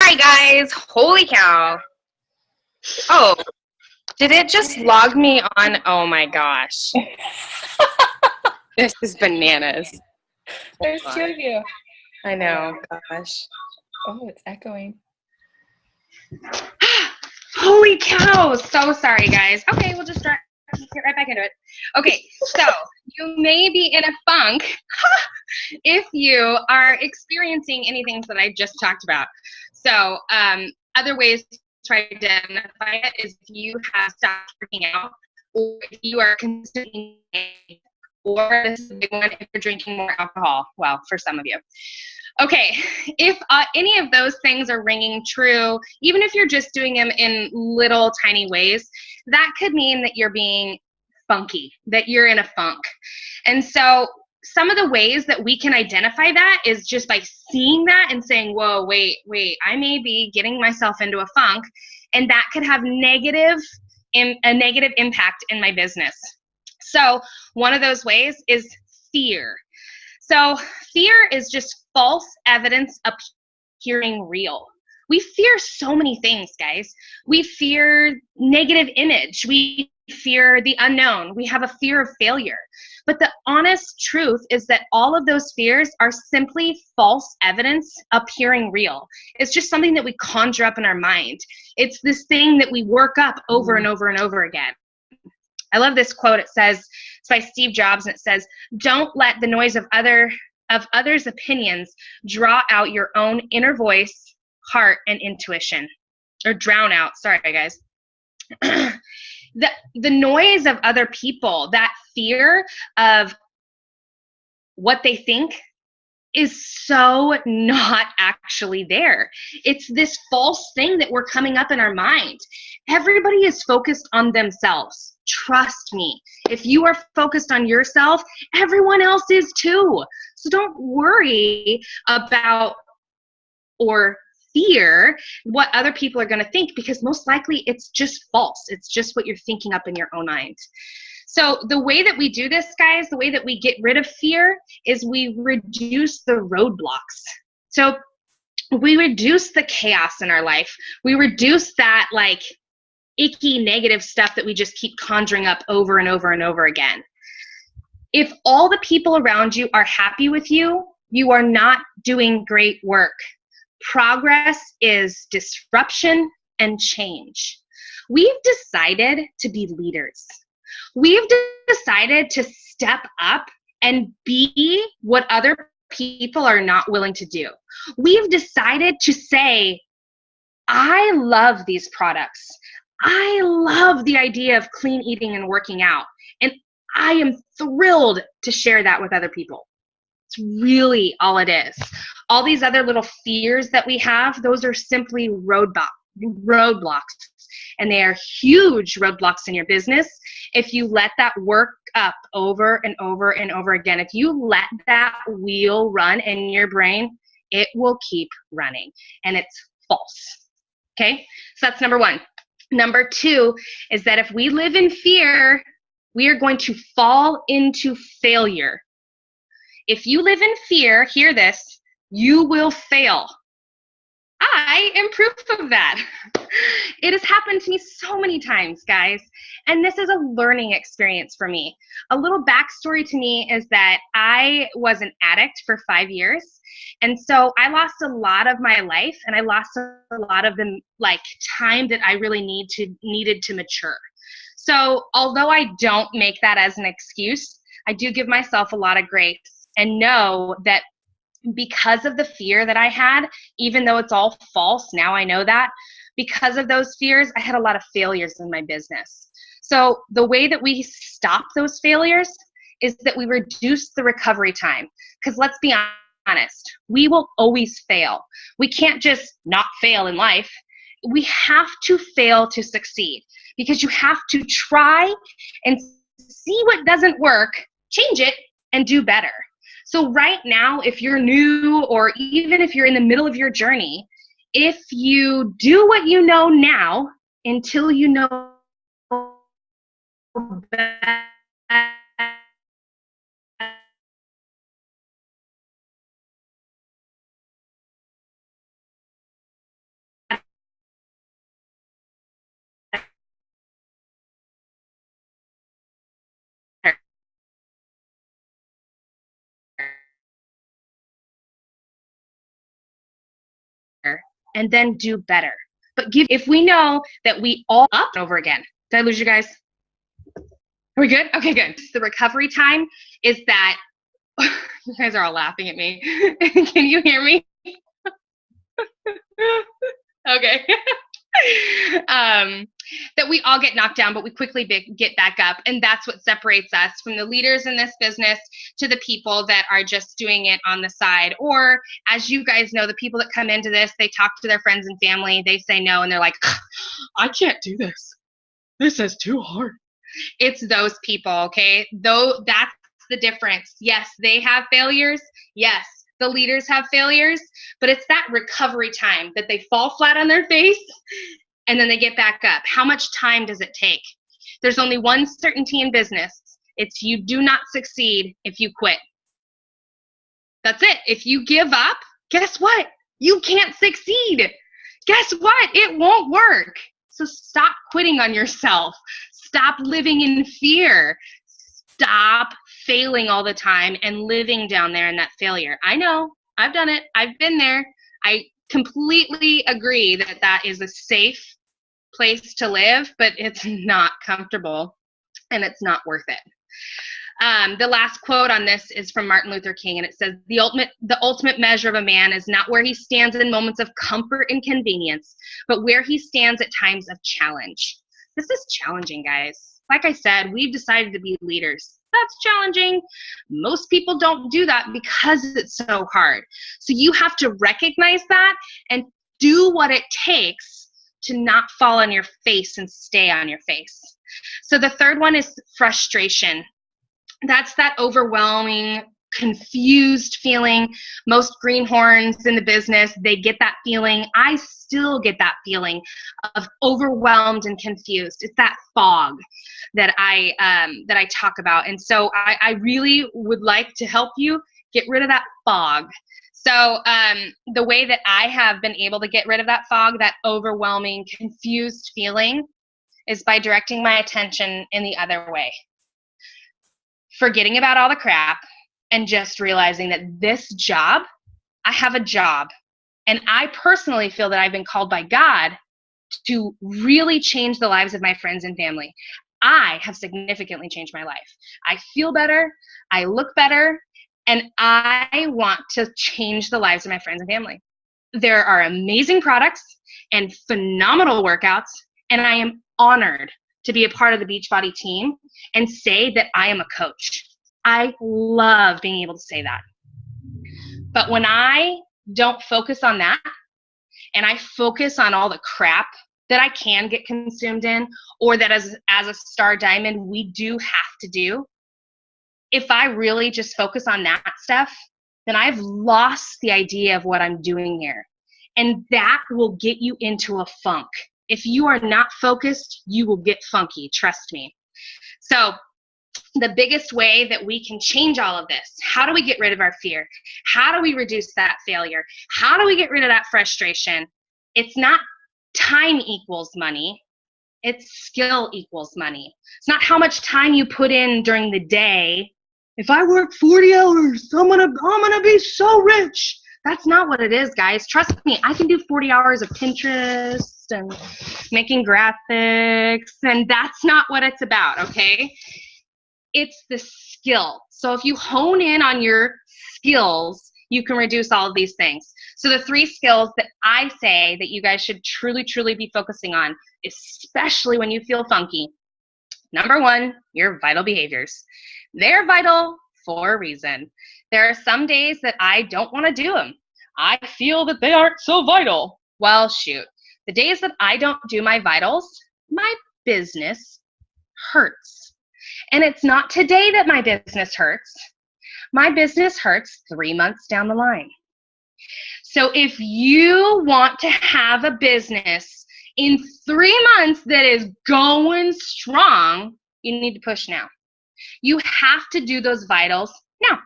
Hi guys, holy cow. Oh, did it just log me on? Oh my gosh. This is bananas. There's two of you. I know, gosh. Oh, it's echoing. Holy cow. So sorry guys. Okay, we'll just get right back into it. Okay, so you may be in a funk if you are experiencing any things that I just talked about. So other ways to try to identify it is if you have stopped working out, or if you are consuming, or this is a big one, if you're drinking more alcohol. Well, for some of you. Okay, if any of those things are ringing true, even if you're just doing them in little tiny ways, that could mean that you're being funky, that you're in a funk. And so some of the ways that we can identify that is just by seeing that and saying, whoa, wait, I may be getting myself into a funk, and that could have a negative impact in my business. So one of those ways is fear. So fear is just false evidence appearing real. We fear so many things, guys. We fear negative image. We fear the unknown. We have a fear of failure. But the honest truth is that all of those fears are simply false evidence appearing real. It's just something that we conjure up in our mind. It's this thing that we work up over and over and over again. I love this quote. It says, it's by Steve Jobs, and it says, "Don't let the noise of others' opinions draw out your own inner voice, heart, and intuition." Or drown out. Sorry, guys. The noise of other people, that fear of what they think, is so not actually there. It's this false thing that we're coming up in our mind. Everybody is focused on themselves. Trust me. If you are focused on yourself, everyone else is too. So don't worry about or fear what other people are going to think, because most likely it's just false. It's just what you're thinking up in your own mind. So the way that we do this, guys, the way that we get rid of fear is we reduce the roadblocks. So we reduce the chaos in our life. We reduce that like icky negative stuff that we just keep conjuring up over and over and over again. If all the people around you are happy with you, you are not doing great work. Progress is disruption and change. We've decided to be leaders. We've decided to step up and be what other people are not willing to do. We've decided to say, I love these products. I love the idea of clean eating and working out. And I am thrilled to share that with other people. It's really all it is. All these other little fears that we have, those are simply roadblocks. And they are huge roadblocks in your business if you let that work up over and over and over again. If you let that wheel run in your brain, it will keep running. And it's false. Okay? So that's number one. Number two is that if we live in fear, we are going to fall into failure. If you live in fear, hear this, you will fail. I am proof of that. It has happened to me so many times, guys, and this is a learning experience for me. A little backstory to me is that I was an addict for 5 years, and so I lost a lot of my life, and I lost a lot of the time that I really needed to mature. So although I don't make that as an excuse, I do give myself a lot of grace and know that because of the fear that I had, even though it's all false, now I know that, because of those fears, I had a lot of failures in my business. So the way that we stop those failures is that we reduce the recovery time. Because let's be honest, we will always fail. We can't just not fail in life. We have to fail to succeed, because you have to try and see what doesn't work, change it, and do better. So right now, if you're new, or even if you're in the middle of your journey, if you do what you know now until you know better, and then do better. But if we know that we all up and over again. Did I lose you guys? Are we good? Okay, good. The recovery time is that, you guys are all laughing at me. Can you hear me? Okay. That we all get knocked down, but we quickly get back up. And that's what separates us from the leaders in this business to the people that are just doing it on the side. Or, as you guys know, the people that come into this, they talk to their friends and family, they say no, and they're like, I can't do this. This is too hard. It's those people, okay? Though that's the difference. Yes, they have failures. Yes, the leaders have failures, but it's that recovery time that they fall flat on their face and then they get back up. How much time does it take? There's only one certainty in business. It's you do not succeed if you quit. That's it. If you give up, guess what? You can't succeed. Guess what? It won't work. So stop quitting on yourself. Stop living in fear. Stop failing all the time and living down there in that failure. I know. I've done it. I've been there. I completely agree that that is a safe place to live, but it's not comfortable and it's not worth it. The last quote on this is from Martin Luther King, and it says, the ultimate measure of a man is not where he stands in moments of comfort and convenience, but where he stands at times of challenge. This is challenging, guys. Like I said, we've decided to be leaders. That's challenging. Most people don't do that because it's so hard. So you have to recognize that and do what it takes to not fall on your face and stay on your face. So the third one is frustration. That's that overwhelming, confused feeling. Most greenhorns in the business, they get that feeling. I still get that feeling of overwhelmed and confused. It's that fog that I talk about. And so I really would like to help you get rid of that fog. So the way that I have been able to get rid of that fog, that overwhelming, confused feeling, is by directing my attention in the other way. Forgetting about all the crap and just realizing that this job, I have a job. And I personally feel that I've been called by God to really change the lives of my friends and family. I have significantly changed my life. I feel better, I look better, and I want to change the lives of my friends and family. There are amazing products and phenomenal workouts, and I am honored to be a part of the Beachbody team and say that I am a coach. I love being able to say that. But when I don't focus on that and I focus on all the crap that I can get consumed in, or that as a star diamond we do have to do, if I really just focus on that stuff, then I've lost the idea of what I'm doing here. And that will get you into a funk. If you are not focused, you will get funky, trust me. So the biggest way that we can change all of this, how do we get rid of our fear? How do we reduce that failure? How do we get rid of that frustration? It's not time equals money. It's skill equals money. It's not how much time you put in during the day. If I work 40 hours, I'm gonna be so rich. That's not what it is, guys. Trust me, I can do 40 hours of Pinterest and making graphics, and that's not what it's about, okay? It's the skill. So if you hone in on your skills, you can reduce all of these things. So the 3 skills that I say that you guys should truly, truly be focusing on, especially when you feel funky. Number 1, your vital behaviors. They're vital for a reason. There are some days that I don't want to do them. I feel that they aren't so vital. Well, shoot. The days that I don't do my vitals, my business hurts. And it's not today that my business hurts. My business hurts 3 months down the line. So if you want to have a business in 3 months that is going strong, you need to push now. You have to do those vitals now.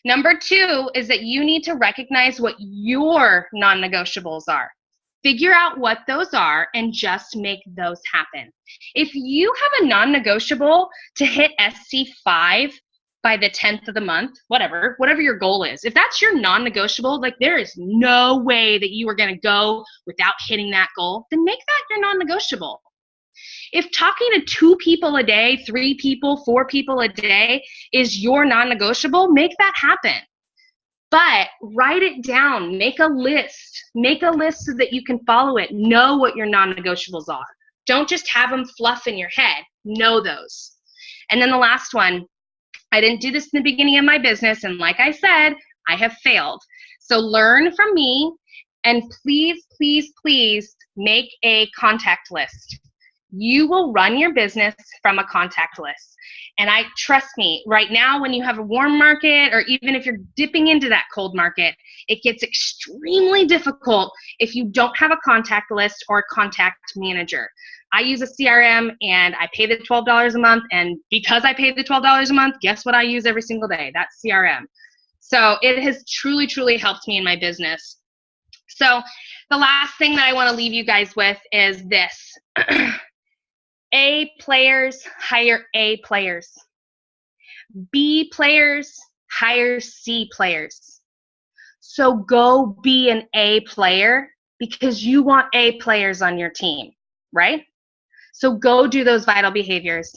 Number 2 is that you need to recognize what your non-negotiables are. Figure out what those are and just make those happen. If you have a non-negotiable to hit SC5 by the 10th of the month, whatever your goal is. If that's your non-negotiable, like there is no way that you are going to go without hitting that goal, then make that your non-negotiable. If talking to 2 people a day, 3 people, 4 people a day is your non-negotiable, make that happen. But write it down, make a list so that you can follow it. Know what your non-negotiables are. Don't just have them fluff in your head. Know those. And then the last one, I didn't do this in the beginning of my business, and like I said, I have failed. So learn from me, and please, please, please make a contact list. You will run your business from a contact list. And trust me, right now when you have a warm market, or even if you're dipping into that cold market, it gets extremely difficult if you don't have a contact list or a contact manager. I use a CRM and I pay the $12 a month. And because I pay the $12 a month, guess what I use every single day? That's CRM. So it has truly, truly helped me in my business. So the last thing that I want to leave you guys with is this. A players hire A players. B players hire C players. So go be an A player because you want A players on your team, right? So go do those vital behaviors.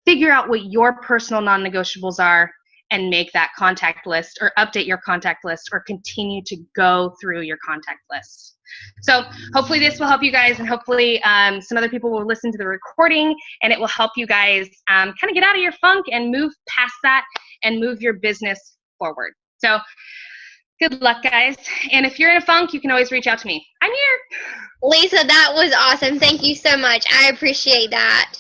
Figure out what your personal non-negotiables are and make that contact list, or update your contact list, or continue to go through your contact list. So hopefully this will help you guys, and hopefully some other people will listen to the recording, and it will help you guys kind of get out of your funk and move past that and move your business forward. So good luck, guys. And if you're in a funk, you can always reach out to me. I'm here. Lisa, that was awesome. Thank you so much. I appreciate that.